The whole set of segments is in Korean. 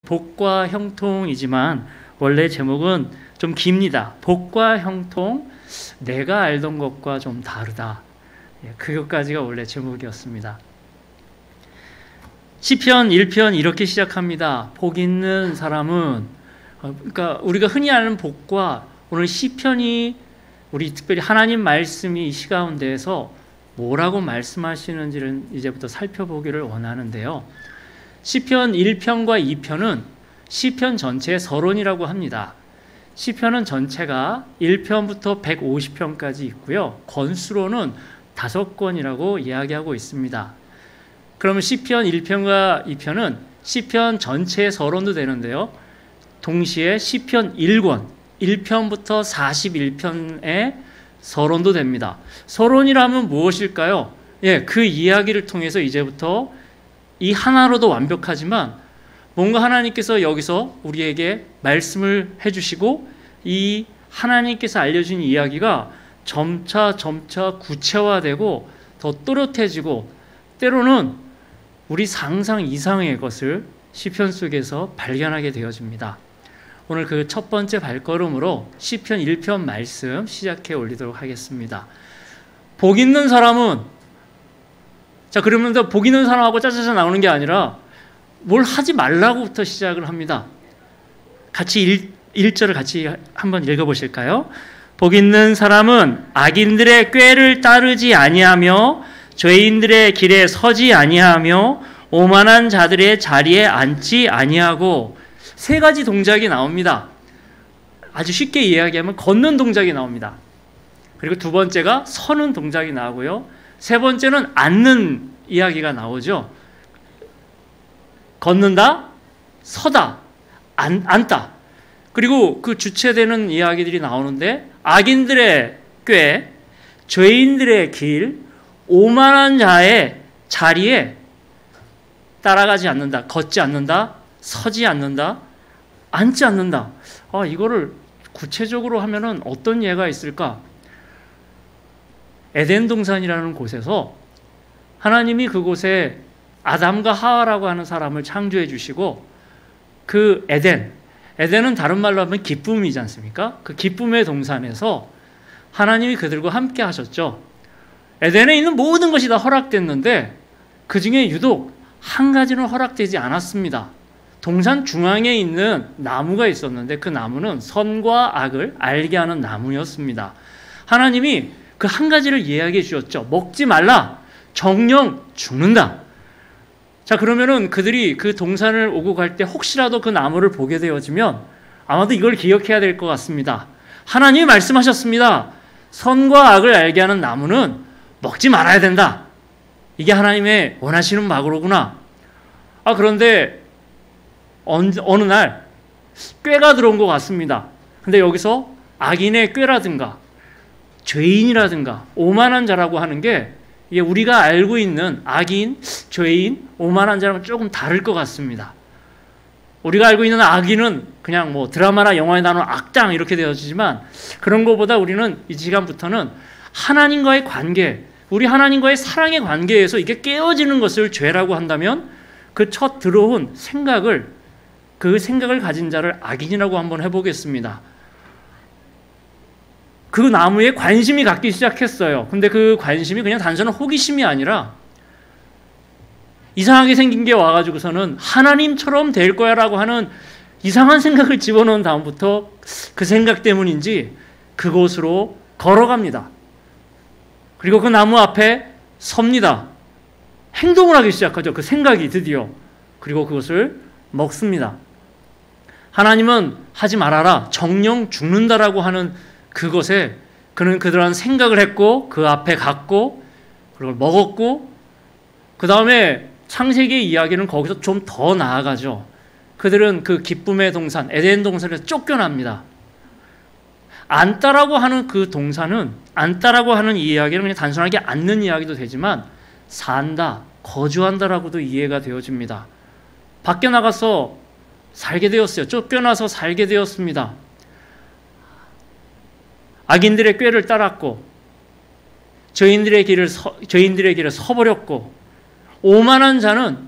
복과 형통이지만 원래 제목은 좀 깁니다. 복과 형통, 내가 알던 것과 좀 다르다. 그것까지가 원래 제목이었습니다. 시편 1편 이렇게 시작합니다. 복 있는 사람은, 그러니까 우리가 흔히 아는 복과 오늘 시편이, 우리 특별히 하나님 말씀이 이 시가운데에서 뭐라고 말씀하시는지를 이제부터 살펴보기를 원하는데요. 시편 1편과 2편은 시편 전체의 서론이라고 합니다. 시편은 전체가 1편부터 150편까지 있고요. 권수로는 5권이라고 이야기하고 있습니다. 그러면 시편 1편과 2편은 시편 전체의 서론도 되는데요. 동시에 시편 1권, 1편부터 41편의 서론도 됩니다. 서론이라면 무엇일까요? 그 이야기를 통해서 이제부터 이 하나로도 완벽하지만 뭔가 하나님께서 여기서 우리에게 말씀을 해주시고 이 하나님께서 알려준 이야기가 점차 구체화되고 더 또렷해지고 때로는 우리 상상 이상의 것을 시편 속에서 발견하게 되어집니다. 오늘 그 첫 번째 발걸음으로 시편 1편 말씀 시작해 올리도록 하겠습니다. 복 있는 사람은, 자, 그러면서 복 있는 사람하고 짜자자 나오는 게 아니라 뭘 하지 말라고부터 시작을 합니다. 같이 1절을 같이 한번 읽어보실까요? 복 있는 사람은 악인들의 꾀를 따르지 아니하며 죄인들의 길에 서지 아니하며 오만한 자들의 자리에 앉지 아니하고, 세 가지 동작이 나옵니다. 아주 쉽게 이야기하면 걷는 동작이 나옵니다. 그리고 두 번째가 서는 동작이 나오고요. 세 번째는 앉는 이야기가 나오죠. 걷는다, 서다, 앉다. 그리고 그 주체되는 이야기들이 나오는데 악인들의 꾀, 죄인들의 길, 오만한 자의 자리에 따라가지 않는다, 걷지 않는다, 서지 않는다, 앉지 않는다. 이거를 구체적으로 하면은 어떤 예가 있을까? 에덴 동산이라는 곳에서 하나님이 그곳에 아담과 하와라고 하는 사람을 창조해 주시고, 그 에덴은 다른 말로 하면 기쁨이지 않습니까? 그 기쁨의 동산에서 하나님이 그들과 함께 하셨죠. 에덴에 있는 모든 것이 다 허락됐는데 그 중에 유독 한 가지는 허락되지 않았습니다. 동산 중앙에 있는 나무가 있었는데 그 나무는 선과 악을 알게 하는 나무였습니다. 하나님이 그 한 가지를 이야기해 주셨죠. 먹지 말라. 정령 죽는다. 자, 그러면은 그들이 그 동산을 오고 갈 때 혹시라도 그 나무를 보게 되어지면 아마도 이걸 기억해야 될 것 같습니다. 하나님이 말씀하셨습니다. 선과 악을 알게 하는 나무는 먹지 말아야 된다. 이게 하나님의 원하시는 마구로구나. 그런데 어느 날 꾀가 들어온 것 같습니다. 근데 여기서 악인의 꾀라든가 죄인이라든가 오만한 자라고 하는 게 이게 우리가 알고 있는 악인, 죄인, 오만한 자랑은 조금 다를 것 같습니다. 우리가 알고 있는 악인은 그냥 뭐 드라마나 영화에 나오는 악당 이렇게 되어지지만 그런 것보다 우리는 이 시간부터는 하나님과의 관계, 우리 하나님과의 사랑의 관계에서 이게 깨어지는 것을 죄라고 한다면 그 첫 들어온 생각을, 그 생각을 가진 자를 악인이라고 한번 해보겠습니다. 그 나무에 관심이 갖기 시작했어요. 근데 그 관심이 그냥 단순한 호기심이 아니라 이상하게 생긴 게 와가지고서는 하나님처럼 될 거야 라고 하는 이상한 생각을 집어넣은 다음부터 그 생각 때문인지 그곳으로 걸어갑니다. 그리고 그 나무 앞에 섭니다. 행동을 하기 시작하죠. 그 생각이 드디어. 그리고 그것을 먹습니다. 하나님은 하지 말아라. 정령 죽는다라고 하는 그것에 그는 그러한 생각을 했고 그 앞에 갔고 그걸 먹었고 그 다음에 창세기의 이야기는 거기서 좀 더 나아가죠. 그들은 그 기쁨의 동산, 에덴 동산에서 쫓겨납니다. 앉다라고 하는 그 동산은, 앉다라고 하는 이 이야기는 그냥 단순하게 앉는 이야기도 되지만 산다, 거주한다라고도 이해가 되어집니다. 밖에 나가서 살게 되었어요. 쫓겨나서 살게 되었습니다. 악인들의 꾀를 따랐고 죄인들의 길에 서버렸고 오만한 자는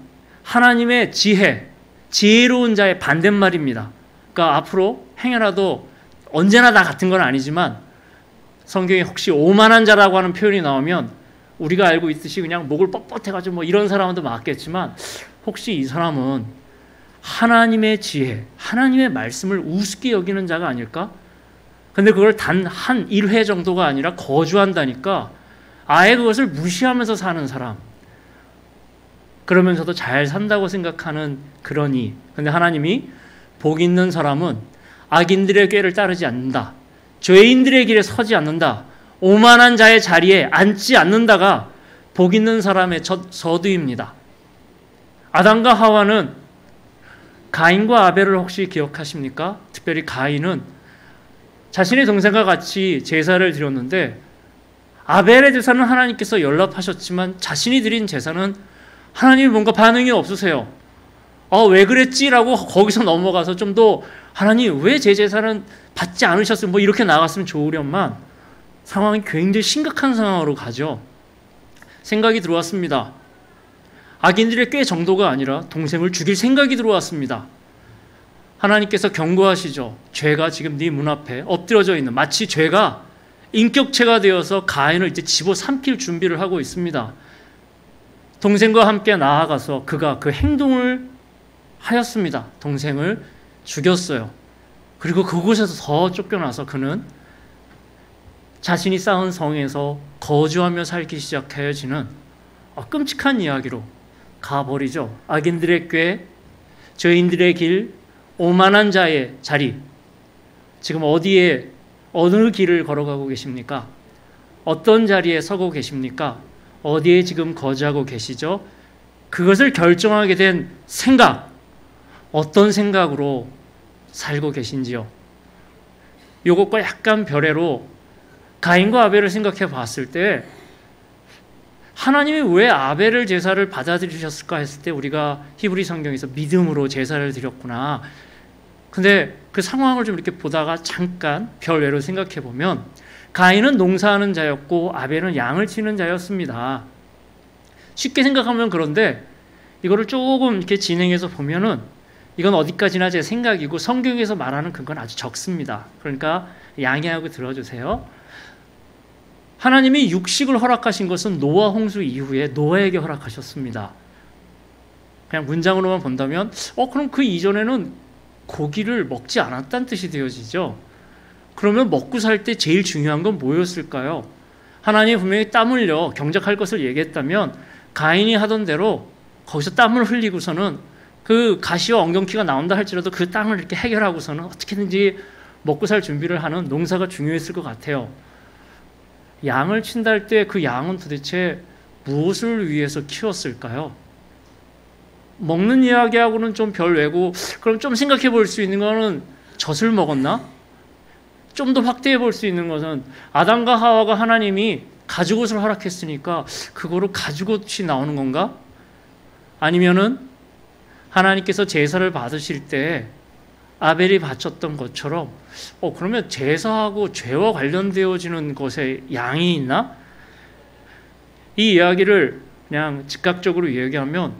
하나님의 지혜, 지혜로운 자의 반대말입니다. 그러니까 앞으로 행여라도 언제나 다 같은 건 아니지만 성경에 혹시 오만한 자라고 하는 표현이 나오면 우리가 알고 있듯이 그냥 목을 뻣뻣해가지고 뭐 이런 사람도 맞겠지만 혹시 이 사람은 하나님의 지혜, 하나님의 말씀을 우습게 여기는 자가 아닐까? 근데 그걸 단 한 1회 정도가 아니라 거주한다니까 아예 그것을 무시하면서 사는 사람. 그러면서도 잘 산다고 생각하는 그러니. 근데 하나님이 복 있는 사람은 악인들의 꾀를 따르지 않는다. 죄인들의 길에 서지 않는다. 오만한 자의 자리에 앉지 않는다가 복 있는 사람의 서두입니다. 아담과 하와는 가인과 아벨을 혹시 기억하십니까? 특별히 가인은 자신의 동생과 같이 제사를 드렸는데 아벨의 제사는 하나님께서 연락하셨지만 자신이 드린 제사는 하나님이 뭔가 반응이 없으세요. 왜 그랬지라고 거기서 넘어가서 좀 더 하나님 왜 제 제사는 받지 않으셨어요? 뭐 이렇게 나갔으면 좋으련만 상황이 굉장히 심각한 상황으로 가죠. 생각이 들어왔습니다. 악인들의 꽤 정도가 아니라 동생을 죽일 생각이 들어왔습니다. 하나님께서 경고하시죠. 죄가 지금 네 문 앞에 엎드려져 있는, 마치 죄가 인격체가 되어서 가인을 이제 집어삼킬 준비를 하고 있습니다. 동생과 함께 나아가서 그가 그 행동을 하였습니다. 동생을 죽였어요. 그리고 그곳에서 더 쫓겨나서 그는 자신이 쌓은 성에서 거주하며 살기 시작하여지는 끔찍한 이야기로 가버리죠. 악인들의 꾀, 죄인들의 길, 오만한 자의 자리. 지금 어디에 어느 길을 걸어가고 계십니까? 어떤 자리에 서고 계십니까? 어디에 지금 거주하고 계시죠? 그것을 결정하게 된 생각, 어떤 생각으로 살고 계신지요? 이것과 약간 별개로 가인과 아벨을 생각해 봤을 때 하나님이 왜 아벨을 제사를 받아들이셨을까 했을 때 우리가 히브리 성경에서 믿음으로 제사를 드렸구나. 근데 그 상황을 좀 이렇게 보다가 잠깐 별외로 생각해 보면 가인은 농사하는 자였고 아벨은 양을 치는 자였습니다. 쉽게 생각하면 그런데 이거를 조금 이렇게 진행해서 보면은 이건 어디까지나 제 생각이고 성경에서 말하는 그건 아주 적습니다. 그러니까 양해하고 들어주세요. 하나님이 육식을 허락하신 것은 노아 홍수 이후에 노아에게 허락하셨습니다. 그냥 문장으로만 본다면 그럼 그 이전에는 고기를 먹지 않았다는 뜻이 되어지죠. 그러면 먹고 살 때 제일 중요한 건 뭐였을까요? 하나님이 분명히 땀 흘려 경작할 것을 얘기했다면 가인이 하던 대로 거기서 땀을 흘리고서는 그 가시와 엉겅퀴가 나온다 할지라도 그 땀을 이렇게 해결하고서는 어떻게든지 먹고 살 준비를 하는 농사가 중요했을 것 같아요. 양을 친다 할 때 그 양은 도대체 무엇을 위해서 키웠을까요? 먹는 이야기하고는 좀 별외고, 그럼 좀 생각해 볼 수 있는 거는 젖을 먹었나? 좀 더 확대해 볼 수 있는 것은 아담과 하와가 하나님이 가죽옷을 허락했으니까 그거로 가죽옷이 나오는 건가? 아니면은 하나님께서 제사를 받으실 때 아벨이 바쳤던 것처럼 그러면 제사하고 죄와 관련되어지는 것에 양이 있나? 이 이야기를 그냥 즉각적으로 얘기하면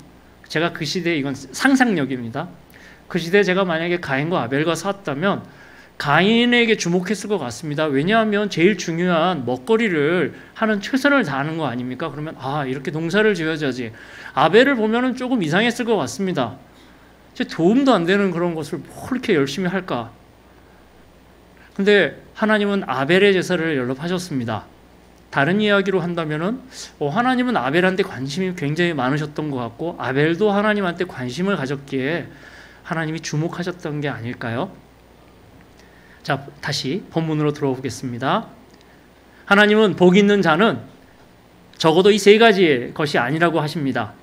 제가 그 시대에, 이건 상상력입니다. 그 시대에 제가 만약에 가인과 아벨과 샀다면 가인에게 주목했을 것 같습니다. 왜냐하면 제일 중요한 먹거리를 하는 최선을 다하는 거 아닙니까? 그러면 이렇게 농사를 지어야지. 아벨을 보면은 조금 이상했을 것 같습니다. 도움도 안 되는 그런 것을 뭐 이렇게 열심히 할까? 근데 하나님은 아벨의 제사를 연락하셨습니다. 다른 이야기로 한다면은 하나님은 아벨한테 관심이 굉장히 많으셨던 것 같고 아벨도 하나님한테 관심을 가졌기에 하나님이 주목하셨던 게 아닐까요? 자, 다시 본문으로 들어보겠습니다. 하나님은 복 있는 자는 적어도 이 세 가지의 것이 아니라고 하십니다.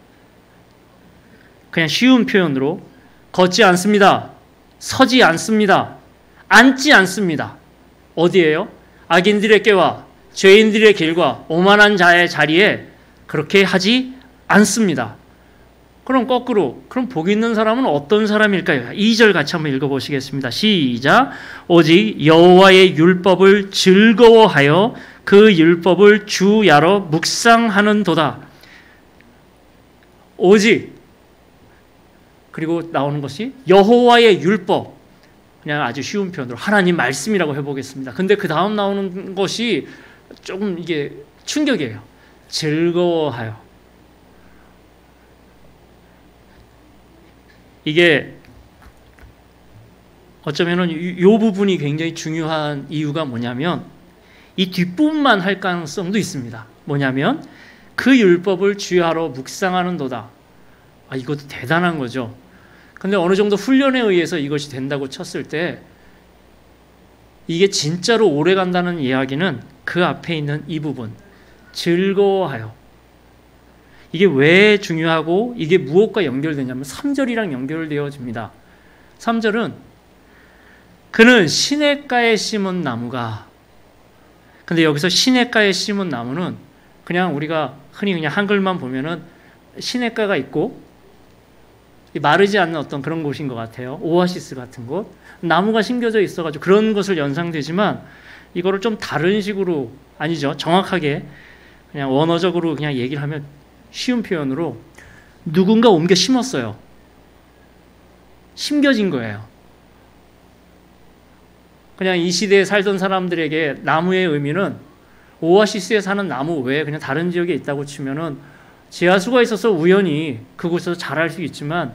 그냥 쉬운 표현으로 걷지 않습니다. 서지 않습니다. 앉지 않습니다. 어디에요? 악인들의 꾀와 죄인들의 길과 오만한 자의 자리에 그렇게 하지 않습니다. 그럼 거꾸로, 그럼 복 있는 사람은 어떤 사람일까요? 2절 같이 한번 읽어보시겠습니다. 시작. 오직 여호와의 율법을 즐거워하여 그 율법을 주야로 묵상하는 도다. 오직, 그리고 나오는 것이 여호와의 율법. 그냥 아주 쉬운 표현으로 하나님 말씀이라고 해보겠습니다. 근데 그 다음 나오는 것이 조금 이게 충격이에요. 즐거워하여. 이게 어쩌면은 이 부분이 굉장히 중요한 이유가 뭐냐면 이 뒷부분만 할 가능성도 있습니다. 뭐냐면 그 율법을 주야로 묵상하는도다. 이것도 대단한 거죠. 근데 어느 정도 훈련에 의해서 이것이 된다고 쳤을 때 이게 진짜로 오래 간다는 이야기는 그 앞에 있는 이 부분, 즐거워하여. 이게 왜 중요하고 이게 무엇과 연결되냐면 3절이랑 연결되어집니다. 3절은 그는 시냇가에 심은 나무가. 근데 여기서 시냇가에 심은 나무는 그냥 우리가 흔히 그냥 한글만 보면은 시냇가가 있고 마르지 않는 어떤 그런 곳인 것 같아요. 오아시스 같은 곳. 나무가 심겨져 있어가지고 그런 것을 연상되지만 이거를 좀 다른 식으로 아니죠. 정확하게 그냥 원어적으로 그냥 얘기를 하면 쉬운 표현으로 누군가 옮겨 심었어요. 심겨진 거예요. 그냥 이 시대에 살던 사람들에게 나무의 의미는 오아시스에 사는 나무 외에 그냥 다른 지역에 있다고 치면은 지하수가 있어서 우연히 그곳에서 자랄 수 있지만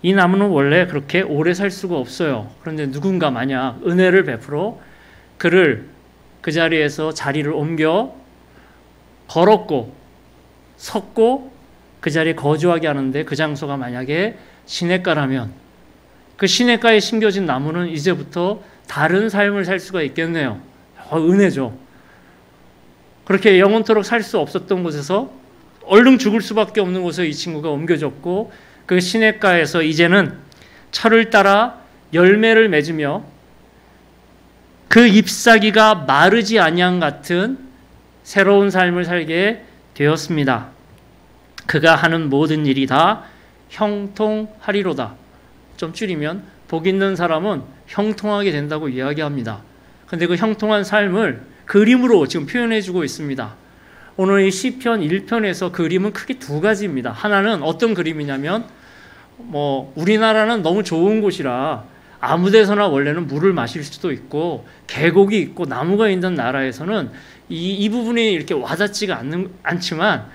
이 나무는 원래 그렇게 오래 살 수가 없어요. 그런데 누군가 만약 은혜를 베풀어 그를 그 자리에서 자리를 옮겨 걸었고 섰고 그 자리에 거주하게 하는데 그 장소가 만약에 시냇가라면 그 시냇가에 심겨진 나무는 이제부터 다른 삶을 살 수가 있겠네요. 은혜죠. 그렇게 영원토록 살 수 없었던 곳에서 얼른 죽을 수밖에 없는 곳에 이 친구가 옮겨졌고 그 시냇가에서 이제는 철을 따라 열매를 맺으며 그 잎사귀가 마르지 아니한 같은 새로운 삶을 살게 되었습니다. 그가 하는 모든 일이 다 형통하리로다. 좀 줄이면 복 있는 사람은 형통하게 된다고 이야기합니다. 근데 그 형통한 삶을 그림으로 지금 표현해주고 있습니다. 오늘 이 시편 1편에서 그림은 크게 두 가지입니다. 하나는 어떤 그림이냐면 우리나라는 너무 좋은 곳이라 아무 데서나 원래는 물을 마실 수도 있고 계곡이 있고 나무가 있는 나라에서는 이 부분이 이렇게 와닿지가 않지만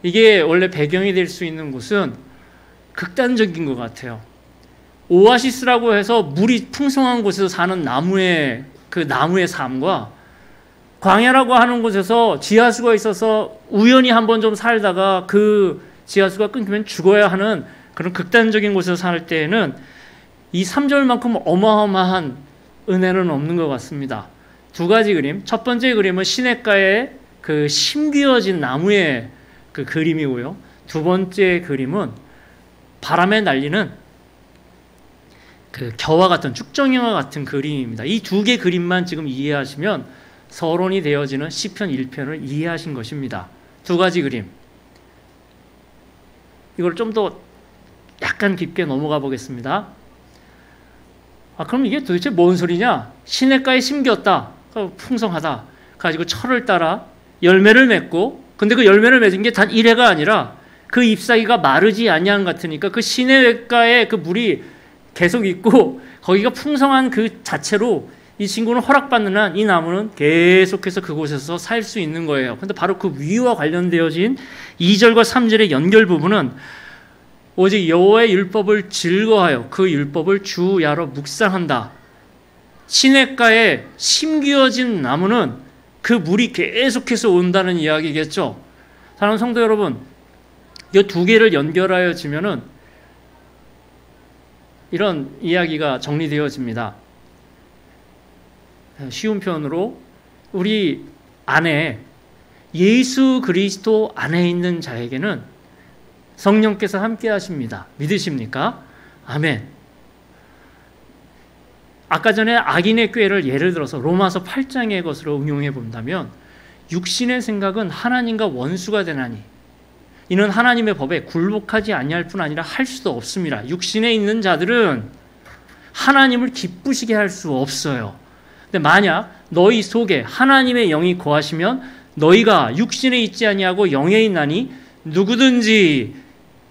이게 원래 배경이 될 수 있는 곳은 극단적인 것 같아요. 오아시스라고 해서 물이 풍성한 곳에서 사는 나무의 삶과 광야라고 하는 곳에서 지하수가 있어서 우연히 한번 좀 살다가 그 지하수가 끊기면 죽어야 하는 그런 극단적인 곳에서 살 때에는 이 3절만큼 어마어마한 은혜는 없는 것 같습니다. 두 가지 그림. 첫 번째 그림은 시냇가에 그 심기어진 나무의 그 그림이고요. 두 번째 그림은 바람에 날리는 그 겨와 같은 쭉정이와 같은 그림입니다. 이 두 개 그림만 지금 이해하시면 서론이 되어지는 시편 1편을 이해하신 것입니다. 두 가지 그림. 이걸 좀 더 약간 깊게 넘어가 보겠습니다. 그럼 이게 도대체 뭔 소리냐? 시냇가에 심겼다. 풍성하다. 가지고 철을 따라 열매를 맺고, 근데 그 열매를 맺은 게 단 1회가 아니라 그 잎사귀가 마르지 아니한 같으니까 그 시냇가에 그 물이 계속 있고 거기가 풍성한 그 자체로 이 친구는 허락받는 한 이 나무는 계속해서 그곳에서 살 수 있는 거예요. 근데 바로 그 위와 관련되어진 2절과 3절의 연결 부분은 오직 여호와의 율법을 즐거워하여 그 율법을 주야로 묵상한다. 시냇가에 심기어진 나무는 그 물이 계속해서 온다는 이야기겠죠. 사랑하는 성도 여러분, 이 두 개를 연결하여 지면은 이런 이야기가 정리되어집니다. 쉬운 표현으로 우리 안에 예수 그리스도 안에 있는 자에게는 성령께서 함께 하십니다. 믿으십니까? 아멘. 아까 전에 악인의 꾀를 예를 들어서 로마서 8장의 것으로 응용해 본다면 육신의 생각은 하나님과 원수가 되나니 이는 하나님의 법에 굴복하지 아니할 뿐 아니라 할 수도 없습니다. 육신에 있는 자들은 하나님을 기쁘시게 할 수 없어요. 근데 만약 너희 속에 하나님의 영이 거하시면 너희가 육신에 있지 아니하고 영에 있나니 누구든지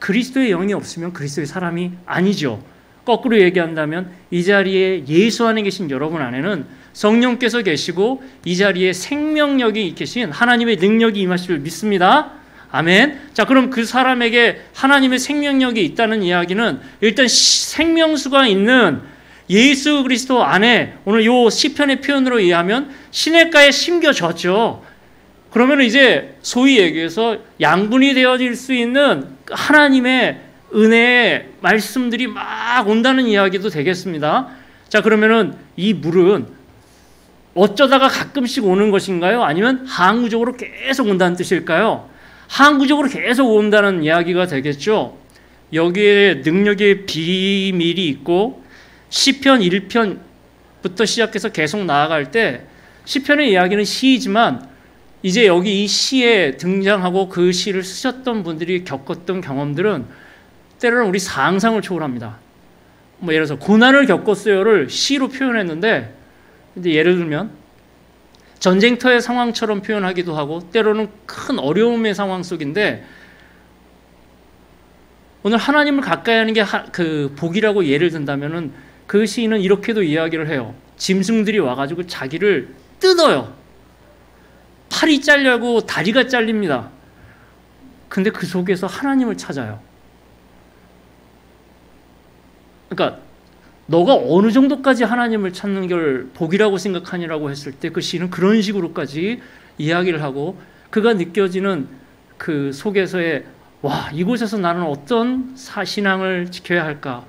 그리스도의 영이 없으면 그리스도의 사람이 아니죠. 거꾸로 얘기한다면 이 자리에 예수 안에 계신 여러분 안에는 성령께서 계시고 이 자리에 생명력이 계신 하나님의 능력이 임하실 줄 믿습니다. 아멘. 자, 그럼 그 사람에게 하나님의 생명력이 있다는 이야기는 일단 생명수가 있는 예수 그리스도 안에 오늘 요 시편의 표현으로 의하면 시냇가에 심겨졌죠. 그러면 이제 소위 얘기해서 양분이 되어질 수 있는 하나님의 은혜의 말씀들이 막 온다는 이야기도 되겠습니다. 자, 그러면은 이 물은 어쩌다가 가끔씩 오는 것인가요? 아니면 항구적으로 계속 온다는 뜻일까요? 항구적으로 계속 온다는 이야기가 되겠죠. 여기에 능력의 비밀이 있고 시편 1편부터 시작해서 계속 나아갈 때 시편의 이야기는 시이지만 이제 여기 이 시에 등장하고 그 시를 쓰셨던 분들이 겪었던 경험들은 때로는 우리 상상을 초월합니다. 뭐 예를 들어서 고난을 겪었어요를 시로 표현했는데 이제 예를 들면 전쟁터의 상황처럼 표현하기도 하고 때로는 큰 어려움의 상황 속인데 오늘 하나님을 가까이 하는 게 그 복이라고 예를 든다면은 그 시인은 이렇게도 이야기를 해요. 짐승들이 와가지고 자기를 뜯어요. 팔이 잘려고 다리가 잘립니다. 근데 그 속에서 하나님을 찾아요. 그러니까 너가 어느 정도까지 하나님을 찾는 걸 복이라고 생각하니라고 했을 때 그 시는 그런 식으로까지 이야기를 하고 그가 느껴지는 그 속에서의 와, 이곳에서 나는 어떤 신앙을 지켜야 할까?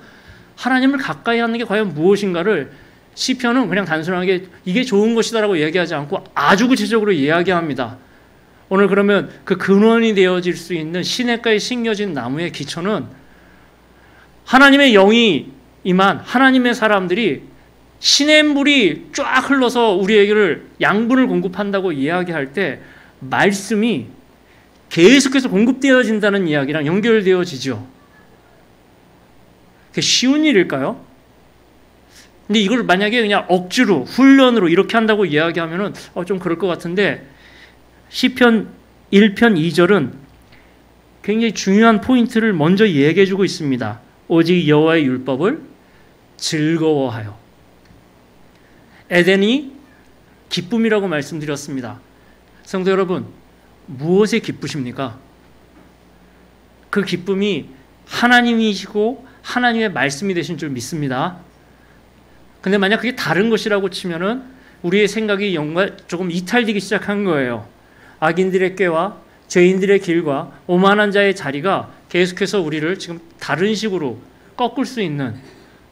하나님을 가까이 하는 게 과연 무엇인가를 시편은 그냥 단순하게 이게 좋은 것이다라고 얘기하지 않고 아주 구체적으로 이야기합니다. 오늘 그러면 그 근원이 되어질 수 있는 시냇가에 심겨진 나무의 기초는 하나님의 영이 임한 하나님의 사람들이 시냇물이 쫙 흘러서 우리에게를 양분을 공급한다고 이야기할 때 말씀이 계속해서 공급되어진다는 이야기랑 연결되어지죠. 그게 쉬운 일일까요? 근데 이걸 만약에 그냥 억지로 훈련으로 이렇게 한다고 이야기하면은 좀 그럴 것 같은데 시편 1편 2절은 굉장히 중요한 포인트를 먼저 얘기해주고 있습니다. 오직 여호와의 율법을 즐거워하여. 에덴이 기쁨이라고 말씀드렸습니다. 성도 여러분, 무엇에 기쁘십니까? 그 기쁨이 하나님이시고 하나님의 말씀이 되신 줄 믿습니다. 근데 만약 그게 다른 것이라고 치면은 우리의 생각이 조금 이탈되기 시작한 거예요. 악인들의 꾀와 죄인들의 길과 오만한 자의 자리가 계속해서 우리를 지금 다른 식으로 꺾을 수 있는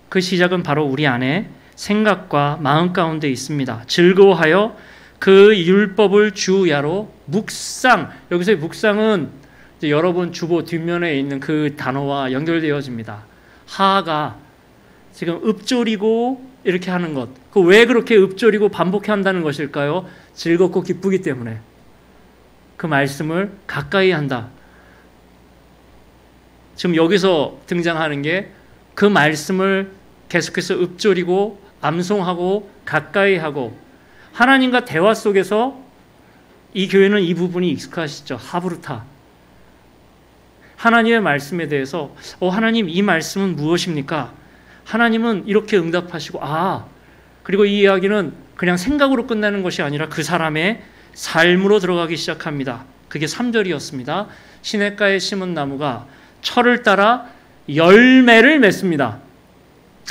그 시작은 바로 우리 안에 생각과 마음 가운데 있습니다. 즐거워하여 그 율법을 주야로 묵상. 여기서의 묵상은 이제 여러분 주보 뒷면에 있는 그 단어와 연결되어집니다. 하가 지금 읊조리고 이렇게 하는 것. 그 왜 그렇게 읊조리고 반복해 한다는 것일까요? 즐겁고 기쁘기 때문에. 그 말씀을 가까이 한다. 지금 여기서 등장하는 게 그 말씀을 계속해서 읊조리고 암송하고 가까이 하고 하나님과 대화 속에서 이 교회는 이 부분이 익숙하시죠. 하브루타. 하나님의 말씀에 대해서 하나님 이 말씀은 무엇입니까? 하나님은 이렇게 응답하시고 그리고 이 이야기는 그냥 생각으로 끝나는 것이 아니라 그 사람의 삶으로 들어가기 시작합니다. 그게 3절이었습니다. 시냇가에 심은 나무가 철을 따라 열매를 맺습니다.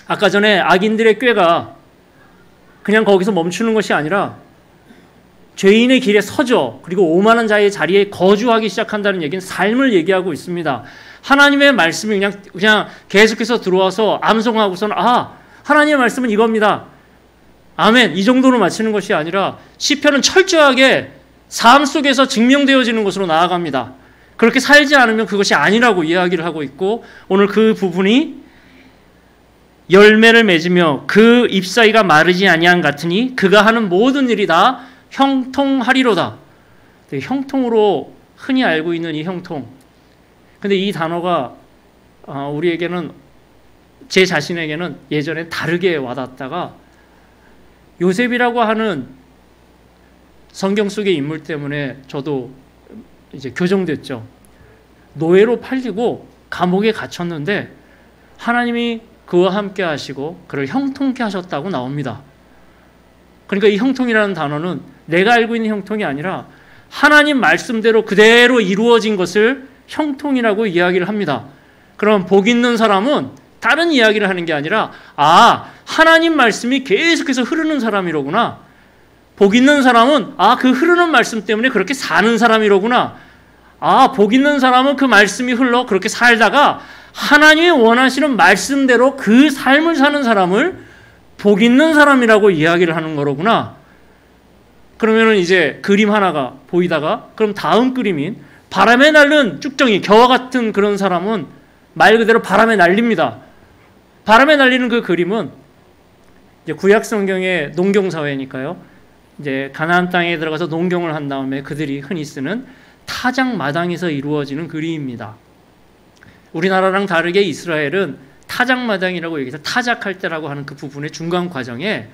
아까 전에 악인들의 꾀가 그냥 거기서 멈추는 것이 아니라 죄인의 길에 서죠. 그리고 오만한 자의 자리에 거주하기 시작한다는 얘기는 삶을 얘기하고 있습니다. 하나님의 말씀이 그냥 계속해서 들어와서 암송하고서는 하나님의 말씀은 이겁니다. 아멘. 이 정도로 마치는 것이 아니라 시편은 철저하게 삶 속에서 증명되어지는 것으로 나아갑니다. 그렇게 살지 않으면 그것이 아니라고 이야기를 하고 있고 오늘 그 부분이 열매를 맺으며 그 잎사귀가 마르지 아니한 같으니 그가 하는 모든 일이 다 형통하리로다. 형통으로 흔히 알고 있는 이 형통. 근데 이 단어가 우리에게는 제 자신에게는 예전에 다르게 와닿다가 요셉이라고 하는 성경 속의 인물 때문에 저도 이제 교정됐죠. 노예로 팔리고 감옥에 갇혔는데 하나님이 그와 함께 하시고 그를 형통케 하셨다고 나옵니다. 그러니까 이 형통이라는 단어는 내가 알고 있는 형통이 아니라 하나님 말씀대로 그대로 이루어진 것을 형통이라고 이야기를 합니다. 그럼 복 있는 사람은 다른 이야기를 하는 게 아니라 하나님 말씀이 계속해서 흐르는 사람이로구나. 복 있는 사람은 그 흐르는 말씀 때문에 그렇게 사는 사람이로구나. 복 있는 사람은 그 말씀이 흘러 그렇게 살다가 하나님이 원하시는 말씀대로 그 삶을 사는 사람을 복 있는 사람이라고 이야기를 하는 거로구나. 그러면은 이제 그림 하나가 보이다가 그럼 다음 그림인 바람에 날른 쭉정이 겨와 같은 그런 사람은 말 그대로 바람에 날립니다. 바람에 날리는 그 그림은 이제 구약 성경의 농경 사회니까요. 이제 가나안 땅에 들어가서 농경을 한 다음에 그들이 흔히 쓰는 타작 마당에서 이루어지는 그림입니다. 우리나라랑 다르게 이스라엘은 타작 마당이라고 얘기해서 타작할 때라고 하는 그 부분의 중간 과정에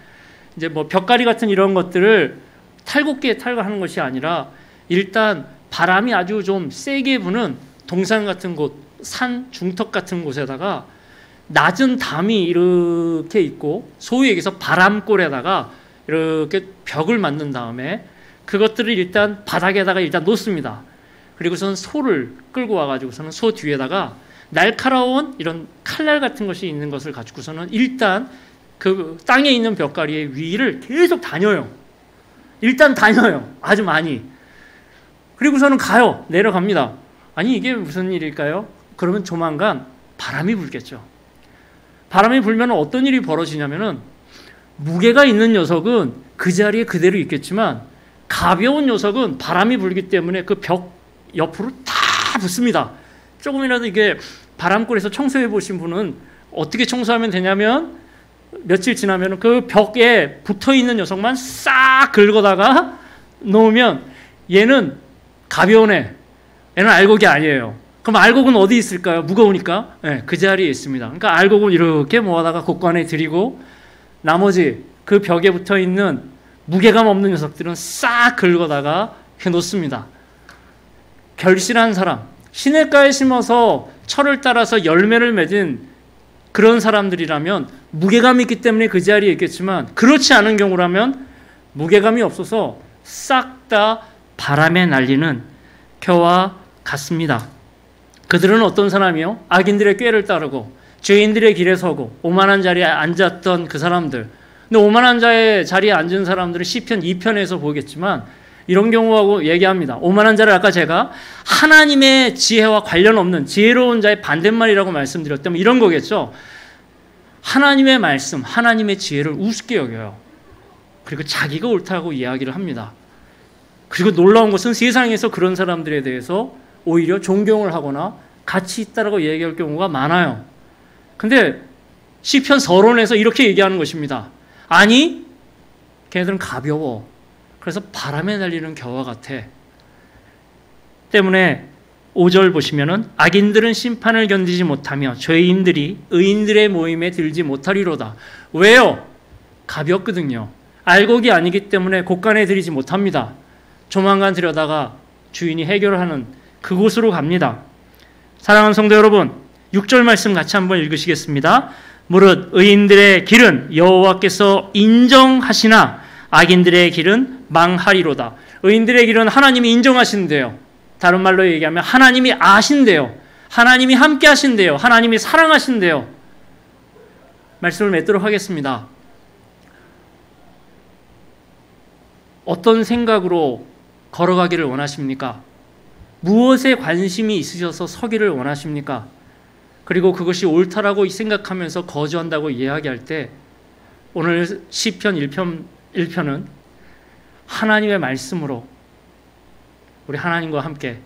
이제 뭐 벽가리 같은 이런 것들을 탈곡기에 탈거하는 것이 아니라 일단 바람이 아주 좀 세게 부는 동산 같은 곳, 산 중턱 같은 곳에다가 낮은 담이 이렇게 있고 소위 얘기해서 바람골에다가 이렇게 벽을 만든 다음에 그것들을 일단 바닥에다가 일단 놓습니다. 그리고선 소를 끌고 와가지고서는 소 뒤에다가 날카로운 이런 칼날 같은 것이 있는 것을 가지고서는 일단 그 땅에 있는 벽가리의 위를 계속 다녀요. 일단 다녀요. 아주 많이. 그리고서는 가요. 내려갑니다. 아니 이게 무슨 일일까요? 그러면 조만간 바람이 불겠죠. 바람이 불면 어떤 일이 벌어지냐면은 무게가 있는 녀석은 그 자리에 그대로 있겠지만 가벼운 녀석은 바람이 불기 때문에 그 벽 옆으로 다 붙습니다. 조금이라도 이게 바람골에서 청소해 보신 분은 어떻게 청소하면 되냐면 며칠 지나면 그 벽에 붙어 있는 녀석만 싹 긁어다가 놓으면 얘는 가벼운 얘는 알곡이 아니에요. 그럼 알곡은 어디 있을까요? 무거우니까 그 자리에 있습니다. 그러니까 알곡은 이렇게 모아다가 곳간에 들이고 나머지 그 벽에 붙어 있는 무게감 없는 녀석들은 싹 긁어다가 해놓습니다. 결실한 사람, 시냇가에 심어서 철을 따라서 열매를 맺은 그런 사람들이라면 무게감이 있기 때문에 그 자리에 있겠지만 그렇지 않은 경우라면 무게감이 없어서 싹 다 바람에 날리는 겨와 같습니다. 그들은 어떤 사람이요? 악인들의 꾀를 따르고 죄인들의 길에 서고 오만한 자리에 앉았던 그 사람들. 근데 오만한 자의 자리에 앉은 사람들은 시편 2편에서 보겠지만 이런 경우하고 얘기합니다. 오만한 자를 아까 제가 하나님의 지혜와 관련 없는 지혜로운 자의 반대말이라고 말씀드렸다면 이런 거겠죠. 하나님의 말씀, 하나님의 지혜를 우습게 여겨요. 그리고 자기가 옳다고 이야기를 합니다. 그리고 놀라운 것은 세상에서 그런 사람들에 대해서 오히려 존경을 하거나 가치 있다라고 얘기할 경우가 많아요. 근데 시편 서론에서 이렇게 얘기하는 것입니다. 아니, 걔네들은 가벼워. 그래서 바람에 날리는 겨와 같아. 때문에 5절 보시면은 악인들은 심판을 견디지 못하며 죄인들이 의인들의 모임에 들지 못하리로다. 왜요? 가볍거든요. 알곡이 아니기 때문에 곳간에 들이지 못합니다. 조만간 들여다가 주인이 해결하는 그곳으로 갑니다. 사랑하는 성도 여러분, 6절 말씀 같이 한번 읽으시겠습니다. 무릇 의인들의 길은 여호와께서 인정하시나 악인들의 길은 망하리로다. 의인들의 길은 하나님이 인정하신대요. 다른 말로 얘기하면 하나님이 아신대요. 하나님이 함께 하신대요. 하나님이 사랑하신대요. 말씀을 맺도록 하겠습니다. 어떤 생각으로 걸어가기를 원하십니까? 무엇에 관심이 있으셔서 서기를 원하십니까? 그리고 그것이 옳다라고 생각하면서 거주한다고 이야기할 때 오늘 시편 1편은 하나님의 말씀으로 우리 하나님과 함께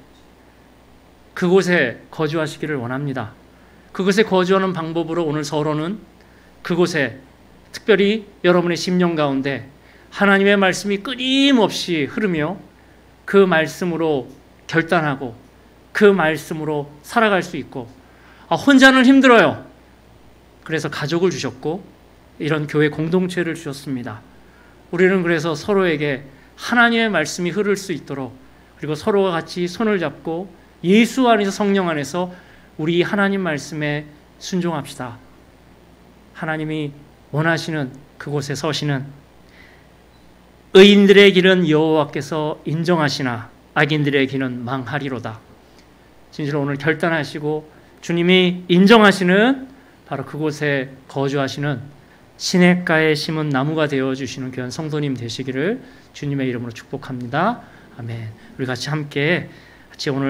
그곳에 거주하시기를 원합니다. 그곳에 거주하는 방법으로 오늘 서론은 그곳에 특별히 여러분의 심령 가운데 하나님의 말씀이 끊임없이 흐르며 그 말씀으로 결단하고 그 말씀으로 살아갈 수 있고 혼자는 힘들어요. 그래서 가족을 주셨고 이런 교회 공동체를 주셨습니다. 우리는 그래서 서로에게 하나님의 말씀이 흐를 수 있도록 그리고 서로가 같이 손을 잡고 예수 안에서 성령 안에서 우리 하나님 말씀에 순종합시다. 하나님이 원하시는 그곳에 서시는 의인들의 길은 여호와께서 인정하시나 악인들의 길은 망하리로다. 진실로 오늘 결단하시고 주님이 인정하시는 바로 그곳에 거주하시는 시냇가에 심은 나무가 되어주시는 귀한 성도님 되시기를 주님의 이름으로 축복합니다. 아멘. 우리 같이 함께 오늘